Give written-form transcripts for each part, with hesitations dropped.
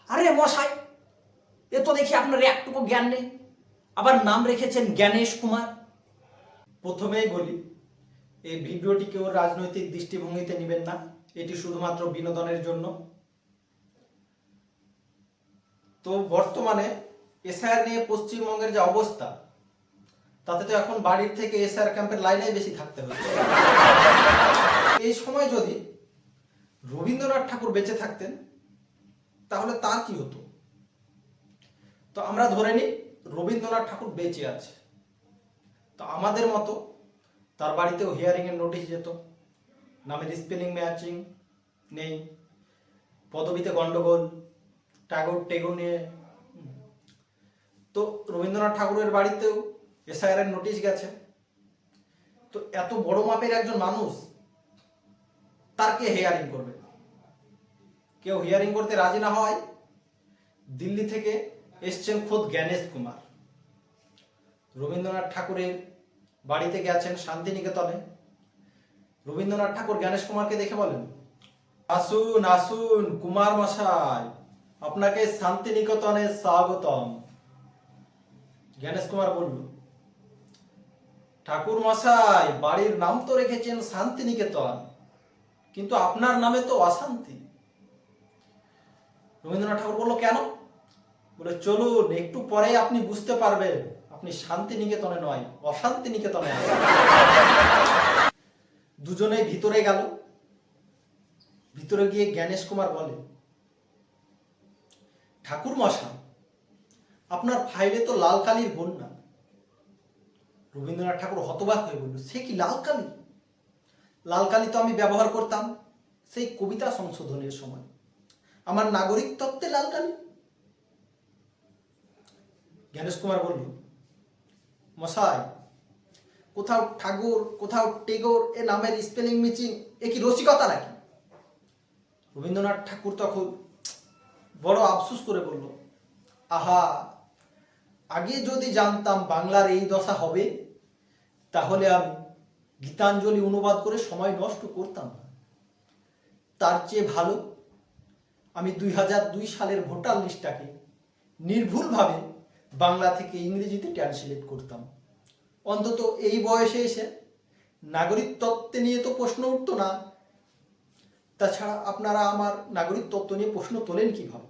আরে মশাই, এ তো দেখি আপনার একটুকু জ্ঞান নেই, আবার নাম রেখেছেন জ্ঞানেশ কুমার। প্রথমেই বলি, এই ভিডিওটি কেউ রাজনৈতিক দৃষ্টিভঙ্গিতে নেবেন না, এটি শুধুমাত্র বিনোদনের জন্য। তো বর্তমানে এসআইআর নিয়ে পশ্চিমবঙ্গের যে অবস্থা, তাতে তো এখন বাড়ির থেকে এসআইআর ক্যাম্পের লাইনেই বেশি থাকতে হচ্ছে। এই সময় যদি রবীন্দ্রনাথ ঠাকুর বেঁচে থাকতেন তাহলে তার কি হতো? তো আমরা ধরে নিই রবীন্দ্রনাথ ঠাকুর বেঁচে আছে, তো আমাদের মতো তার বাড়িতেও হিয়ারিংয়ের নোটিশ যেত, নামের স্পেলিং ম্যাচিং নেই, পদবিতে গন্ডগোল, টাগর টেগর নিয়ে। তো রবীন্দ্রনাথ ঠাকুরের বাড়িতেও এসআইআর এর নোটিশ গেছে। তো এত বড় মাপের একজন মানুষ, তার কে হিয়ারিং করবে? কেউ হিয়ারিং করতে রাজি না হয় দিল্লি থেকে এসছেন খোদ জ্ঞানেশ কুমার। রবীন্দ্রনাথ ঠাকুরের বাড়িতে গেছেন শান্তিনিকেতনে। রবীন্দ্রনাথ ঠাকুর জ্ঞানেশ কুমারকে দেখে বলেন, আসুন আসুন কুমার মশাই, আপনাকে শান্তিনিকেতনে স্বাগতম। জ্ঞানেশ কুমার বলল, ঠাকুর মশাই, বাড়ির নাম তো রেখেছেন শান্তিনিকেতন, কিন্তু আপনার নামে তো অশান্তি। রবীন্দ্রনাথ ঠাকুর বলল, কেন? বলে, চলুন, একটু পরেই আপনি বুঝতে পারবেন আপনি শান্তিনিকেতনে নয়, অশান্তিনিকেতনে আছেন। দুজনেই ভিতরে গেল। ভিতরে গিয়ে জ্ঞানেশ কুমার বলে, ঠাকুর মশাই, আপনার ফাইলে তো লাল কালির বন্যা। রবীন্দ্রনাথ ঠাকুর হতবাক হয়ে বলল, সে কি লাল কালি? লাল কালি তো আমি ব্যবহার করতাম সেই কবিতা সংশোধনের সময়, আমার নাগরিক তত্ত্বে লাল কালি। জ্ঞানেশ কুমার বলল, মশাই, কোথাও ঠাকুর কোথাও টেগোর এ নামের স্পেলিং মিচিং, এ কি রসিকতা নাকি? রবীন্দ্রনাথ ঠাকুর তখন বড় আফসোস করে বলল, আহা, আগে যদি জানতাম বাংলার এই দশা হবে, তাহলে আমি গীতাঞ্জলি অনুবাদ করে সময় নষ্ট করতাম না। তার চেয়ে ভালো আমি 2002 সালের ভোটার লিস্টটাকে নির্ভুলভাবে বাংলা থেকে ইংরেজিতে ট্রান্সলেট করতাম। অন্তত এই বয়সে এসে নাগরিক তত্ত্ব নিয়ে তো প্রশ্ন উঠতো না। তাছাড়া আপনারা আমার নাগরিক তত্ত্ব নিয়ে প্রশ্ন তোলেন কিভাবে?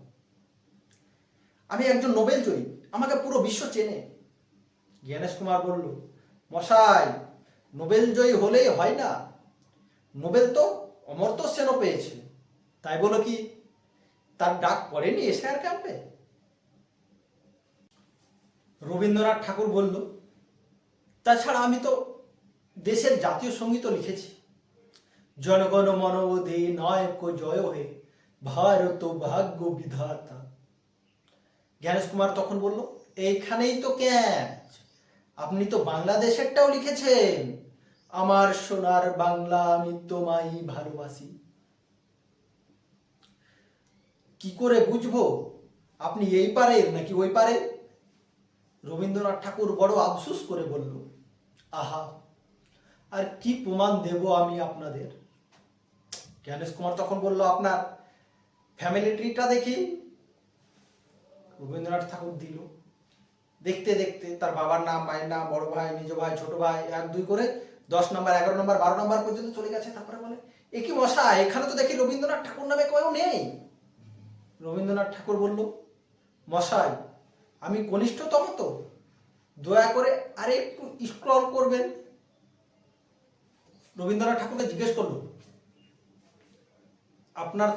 আমি একজন নোবেল জয়ী, আমাকে পুরো বিশ্ব চেনে। জ্ঞানেশ কুমার বলল, মশাই, নোবেল জয়ী হলেই হয় না, নোবেল তো অমর্ত্য সেনও পেয়েছে, তাই বলো কি তার ডাক পড়েনি এশিয়ার ক্যাম্পে? রবীন্দ্রনাথ ঠাকুর বলল, তাছাড়া আমি তো দেশের জাতীয় সঙ্গীতও লিখেছি, জনগণ মন অধিনায়ক জয় হে ভারত ভাগ্য বিধাতা। জ্ঞানেশ কুমার তখন বলল, এইখানেই তো ক্যাচ, আপনি তো বাংলাদেশেরটাও লিখেছেন, আমার সোনার বাংলা আমি তোমায় ভালোবাসি। কি করে বুঝবো আপনি এই পারের নাকি ওই পারের? রবীন্দ্রনাথ ঠাকুর বড় আফসোস করে বলল, আহা, আর কি প্রমাণ দেব আমি আপনাদের? জ্ঞানেশ কুমার তখন বলল, আপনার ফ্যামিলি ট্রিটা দেখি। রবীন্দ্রনাথ ঠাকুর দিল। দেখতে দেখতে তার বাবার নাম, মায়ের নাম, বড় ভাই, নিজ ভাই, ছোট ভাই, 1 2 করে 10 নম্বর, 11 নম্বর, 12 নম্বর পর্যন্ত চলে গেছে। তারপরে বলে, এ কি মশাই, এখানে তো দেখি রবীন্দ্রনাথ ঠাকুর নামে কেউ নেই। রবীন্দ্রনাথ ঠাকুর বলল, মশাই, আমি কনিষ্ঠতম, তো দয়া করে আরে একটু স্ক্রল করবেন। রবীন্দ্রনাথ ঠাকুরকে জিজ্ঞেস করলো, আপনার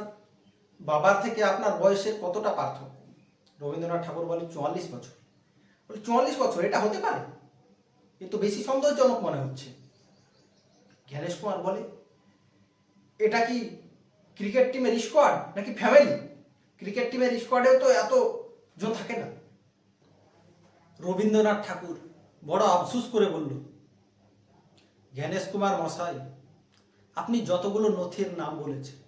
বাবার থেকে আপনার বয়সের কতটা পার্থক্য? রবীন্দ্রনাথ ঠাকুর বলে, 44 বছর। বলে, 44 বছর, এটা হতে পারে? এ তো বেশি সন্দেহজনক মনে হচ্ছে। জ্ঞানেশ কুমার বলে, এটা কি ক্রিকেট টিমের স্কোয়াড নাকি ফ্যামিলি? ক্রিকেট টিমের স্কোয়াডেও তো এত জন থাকে না। রবীন্দ্রনাথ ঠাকুর বড় আফসোস করে বলল, জ্ঞানেশ কুমার মশাই, আপনি যতগুলো নথির নাম বলেছেন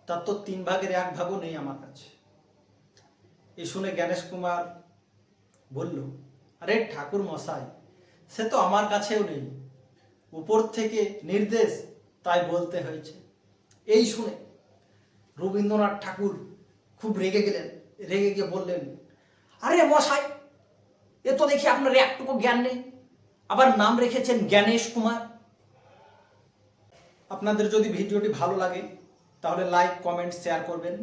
তার তো 3 ভাগের 1 ভাগও নেই আমার কাছে। এ শুনে জ্ঞানেশ কুমার বলল, আরে ঠাকুর মশাই, সে তো আমার কাছেও নেই, উপর থেকে নির্দেশ, তাই বলতে হয়েছে। এই শুনে রবীন্দ্রনাথ ঠাকুর খুব রেগে গেলেন। রেগে গিয়ে বললেন, আরে মশাই, এ তো দেখি আপনার একটুকু জ্ঞান নেই, আবার নাম রেখেছেন জ্ঞানেশ কুমার। আপনাদের যদি ভিডিওটি ভালো লাগে তাহলে লাইক, কমেন্ট, শেয়ার করবেন।